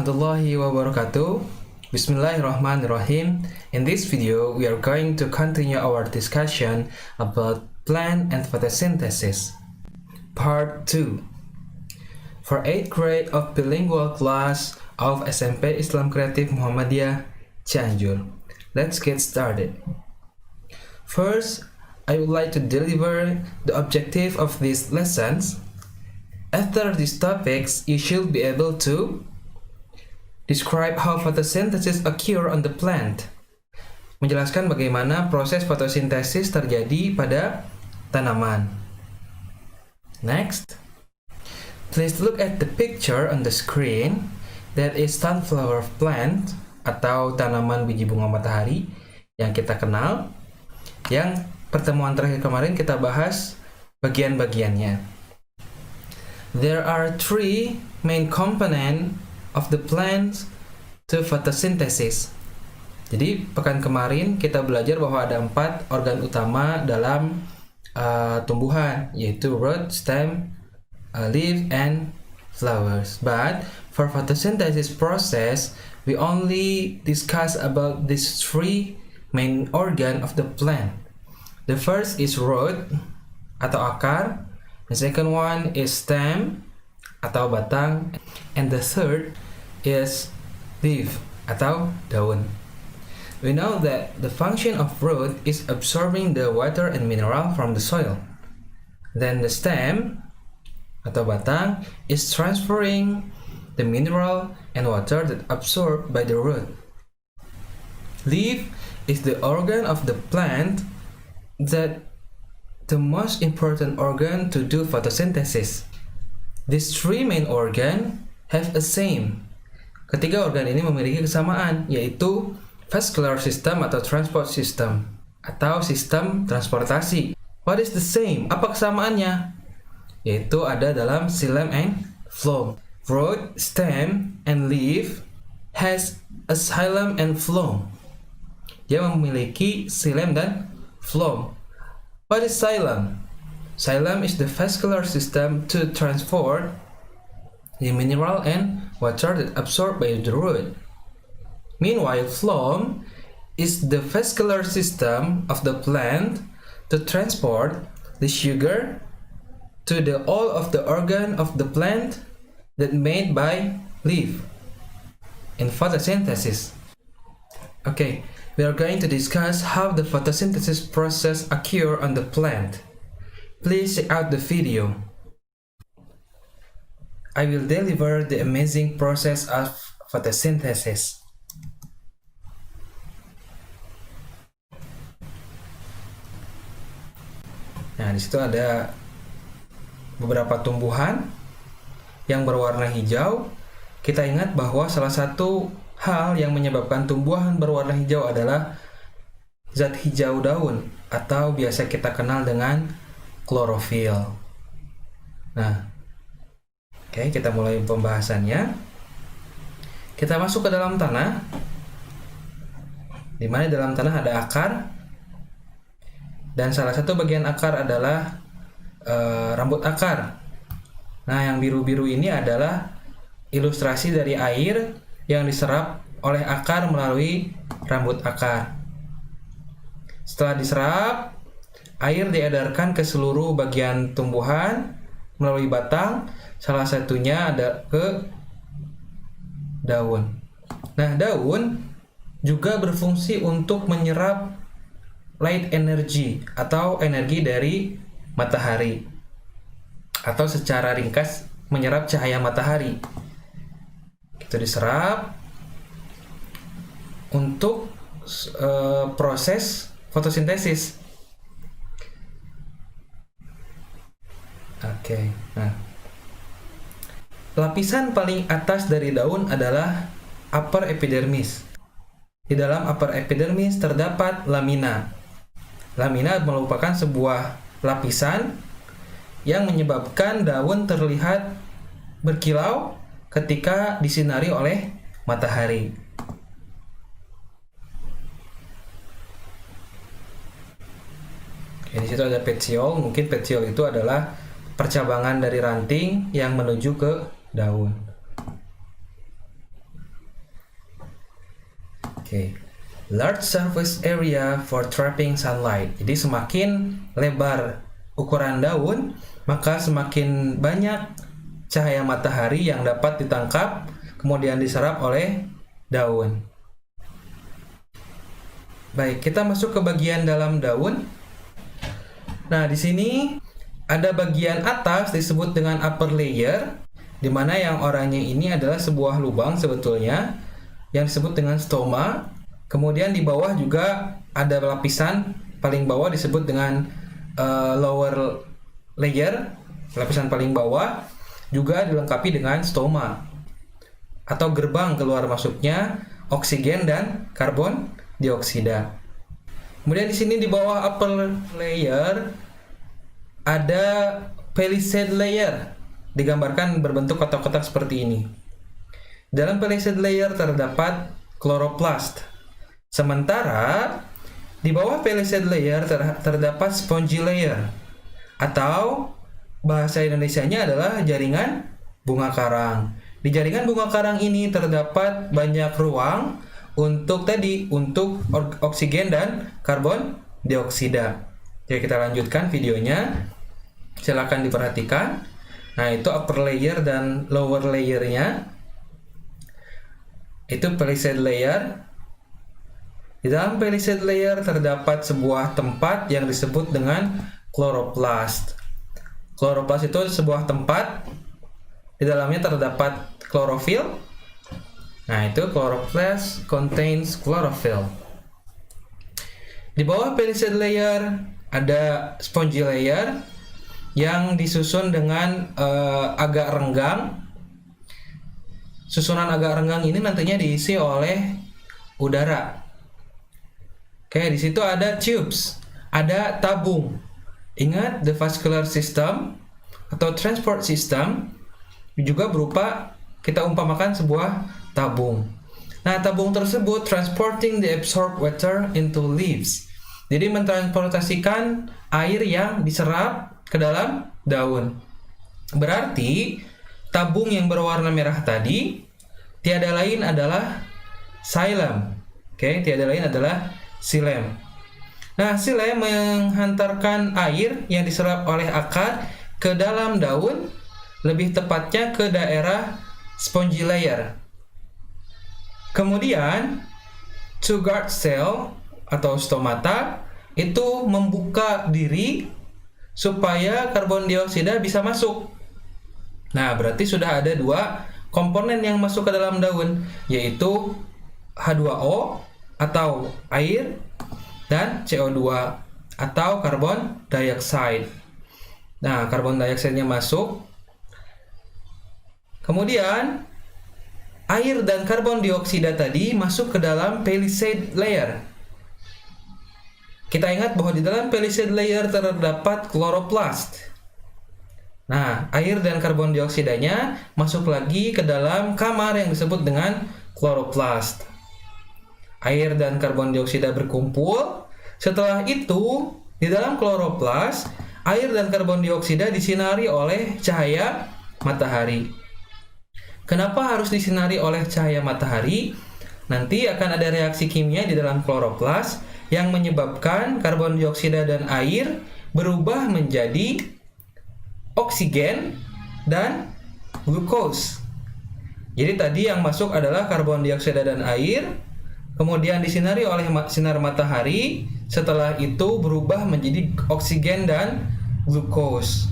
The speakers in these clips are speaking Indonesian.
warahmatullahi wabarakatuh. Bismillahirrahmanirrahim. In this video, we are going to continue our discussion about plant and photosynthesis. Part 2. For 8th grade of bilingual class of SMP Islam Kreatif Muhammadiyah, Cianjur. Let's get started. First, I would like to deliver the objective of these lessons. After these topics, you should be able to describe how photosynthesis occur on the plant. Menjelaskan bagaimana proses fotosintesis terjadi pada tanaman. Next, please look at the picture on the screen. That is sunflower plant atau tanaman biji bunga matahari yang kita kenal. Yang pertemuan terakhir kemarin kita bahas bagian-bagiannya. There are three main components of the plants to photosynthesis. Jadi pekan kemarin kita belajar bahwa ada 4 organ utama dalam tumbuhan, yaitu root, stem, leaf, and flowers. But for photosynthesis process, we only discuss about these 3 main organ of the plant. The first is root atau akar. The second one is stem atau batang, and the third is leaf atau daun. We know that the function of root is absorbing the water and mineral from the soil. Then the stem atau batang is transferring the mineral and water that absorbed by the root. Leaf is the organ of the plant that the most important organ to do photosynthesis. These 3 main organ have a same. Ketiga organ ini memiliki kesamaan, yaitu vascular system atau transport system atau sistem transportasi. What is the same? Apa kesamaannya? Yaitu ada dalam xylem and phloem. Root, stem, and leaf has a xylem and phloem. Dia memiliki xylem dan phloem. What is xylem? Xylem is the vascular system to transport the mineral and water that absorbed by the root. Meanwhile, phloem is the vascular system of the plant to transport the sugar to the all of the organ of the plant that made by leaf in photosynthesis. Okay, we are going to discuss how the photosynthesis process occur on the plant. Please check out the video. I will deliver the amazing process of photosynthesis. Nah, di situ ada beberapa tumbuhan yang berwarna hijau. Kita ingat bahwa salah satu hal yang menyebabkan tumbuhan berwarna hijau adalah zat hijau daun atau biasa kita kenal dengan klorofil. Nah, oke, kita mulai pembahasannya. Kita masuk ke dalam tanah, di mana dalam tanah ada akar, dan salah satu bagian akar adalah rambut akar. Nah, yang biru-biru ini adalah ilustrasi dari air yang diserap oleh akar melalui rambut akar. Setelah diserap, air diedarkan ke seluruh bagian tumbuhan melalui batang, salah satunya ada ke daun. Nah, daun juga berfungsi untuk menyerap light energy atau energi dari matahari, atau secara ringkas menyerap cahaya matahari. Itu diserap untuk proses fotosintesis. Oke, nah, lapisan paling atas dari daun adalah upper epidermis. Di dalam upper epidermis terdapat lamina. Lamina merupakan sebuah lapisan yang menyebabkan daun terlihat berkilau ketika disinari oleh matahari. Oke, di situ ada petiole. Mungkin petiole itu adalah percabangan dari ranting yang menuju ke daun. Oke. Large surface area for trapping sunlight. Jadi semakin lebar ukuran daun, maka semakin banyak cahaya matahari yang dapat ditangkap kemudian diserap oleh daun. Baik, kita masuk ke bagian dalam daun. Nah, di sini ada bagian atas disebut dengan upper layer, di mana yang oranye ini adalah sebuah lubang sebetulnya yang disebut dengan stoma. Kemudian di bawah juga ada lapisan paling bawah disebut dengan lower layer, lapisan paling bawah juga dilengkapi dengan stoma atau gerbang keluar masuknya oksigen dan karbon dioksida. Kemudian di sini di bawah upper layer ada palisade layer, digambarkan berbentuk kotak-kotak seperti ini. Dalam palisade layer terdapat chloroplast. Sementara di bawah palisade layer terdapat spongy layer, atau bahasa Indonesianya adalah jaringan bunga karang. Di jaringan bunga karang ini terdapat banyak ruang untuk oksigen dan karbon dioksida. Oke, kita lanjutkan videonya. Silakan diperhatikan. Nah, itu upper layer dan lower layernya. Itu palisade layer. Di dalam palisade layer terdapat sebuah tempat yang disebut dengan chloroplast. Chloroplast itu sebuah tempat, di dalamnya terdapat klorofil. Nah, itu chloroplast contains chlorophyll. Di bawah palisade layer ada spongy layer yang disusun dengan agak renggang. Susunan agak renggang ini nantinya diisi oleh udara. Oke, di situ ada tubes, ada tabung. Ingat, the vascular system atau transport system juga berupa, kita umpamakan sebuah tabung. Nah, tabung tersebut transporting the absorbed water into leaves. Jadi mentransportasikan air yang diserap ke dalam daun. Berarti tabung yang berwarna merah tadi tiada lain adalah xylem. Oke, tiada lain adalah xilem. Nah, xilem menghantarkan air yang diserap oleh akar ke dalam daun, lebih tepatnya ke daerah spongy layer. Kemudian, two guard cell atau stomata itu membuka diri supaya karbon dioksida bisa masuk. Nah, berarti sudah ada dua komponen yang masuk ke dalam daun, yaitu H2O atau air dan CO2 atau karbon dioksida. Nah, karbon dioksida masuk. Kemudian air dan karbon dioksida tadi masuk ke dalam palisade layer. Kita ingat bahwa di dalam palisade layer terdapat chloroplast. Nah, air dan karbon dioksidanya masuk lagi ke dalam kamar yang disebut dengan chloroplast. Air dan karbon dioksida berkumpul. Setelah itu, di dalam chloroplast, air dan karbon dioksida disinari oleh cahaya matahari. Kenapa harus disinari oleh cahaya matahari? Nanti akan ada reaksi kimia di dalam chloroplast yang menyebabkan karbon dioksida dan air berubah menjadi oksigen dan glukos. Jadi tadi yang masuk adalah karbon dioksida dan air, kemudian disinari oleh sinar matahari, setelah itu berubah menjadi oksigen dan glukos.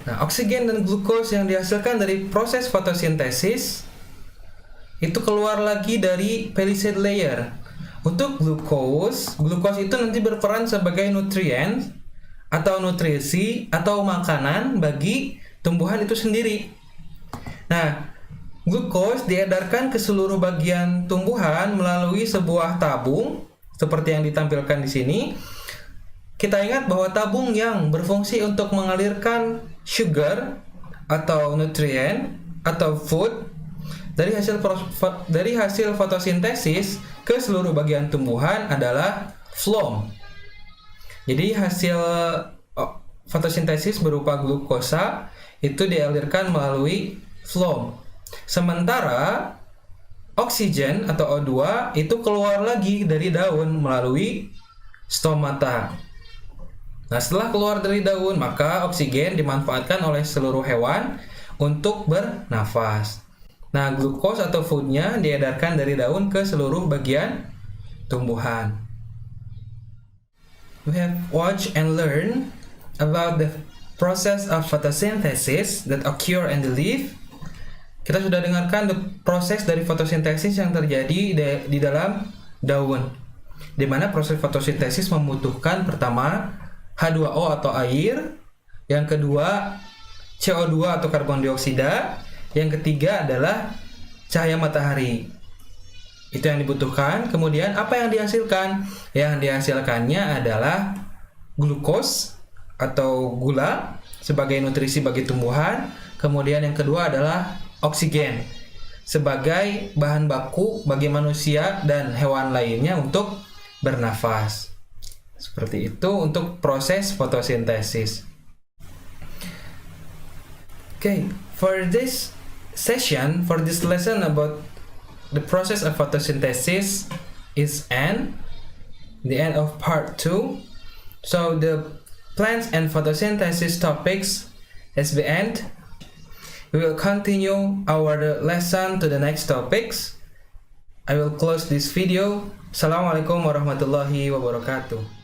Nah, oksigen dan glukos yang dihasilkan dari proses fotosintesis itu keluar lagi dari palisade layer. Untuk glukos itu nanti berperan sebagai nutrien atau nutrisi atau makanan bagi tumbuhan itu sendiri. Nah, glukos diedarkan ke seluruh bagian tumbuhan melalui sebuah tabung seperti yang ditampilkan di sini. Kita ingat bahwa tabung yang berfungsi untuk mengalirkan sugar atau nutrien atau food dari hasil fotosintesis ke seluruh bagian tumbuhan adalah phloem. Jadi hasil fotosintesis berupa glukosa itu dialirkan melalui phloem. Sementara oksigen atau O2 itu keluar lagi dari daun melalui stomata. Nah, setelah keluar dari daun, maka oksigen dimanfaatkan oleh seluruh hewan untuk bernafas. Nah, glukos atau foodnya diedarkan dari daun ke seluruh bagian tumbuhan. We have watched and learned about the process of photosynthesis that occur in the leaf. Kita sudah dengarkan proses dari fotosintesis yang terjadi di dalam daun, di mana proses fotosintesis membutuhkan pertama H2O atau air, yang kedua CO2 atau karbon dioksida, yang ketiga adalah cahaya matahari. Itu yang dibutuhkan. Kemudian apa yang dihasilkan? Yang dihasilkannya adalah glukos atau gula sebagai nutrisi bagi tumbuhan. Kemudian yang kedua adalah oksigen sebagai bahan baku bagi manusia dan hewan lainnya untuk bernafas. Seperti itu untuk proses fotosintesis. Okay, for this session, for this lesson about the process of photosynthesis is the end of part 2. So the plants and photosynthesis topics has been end. We will continue our lesson to the next topics. I will close this video. Assalamualaikum warahmatullahi wabarakatuh.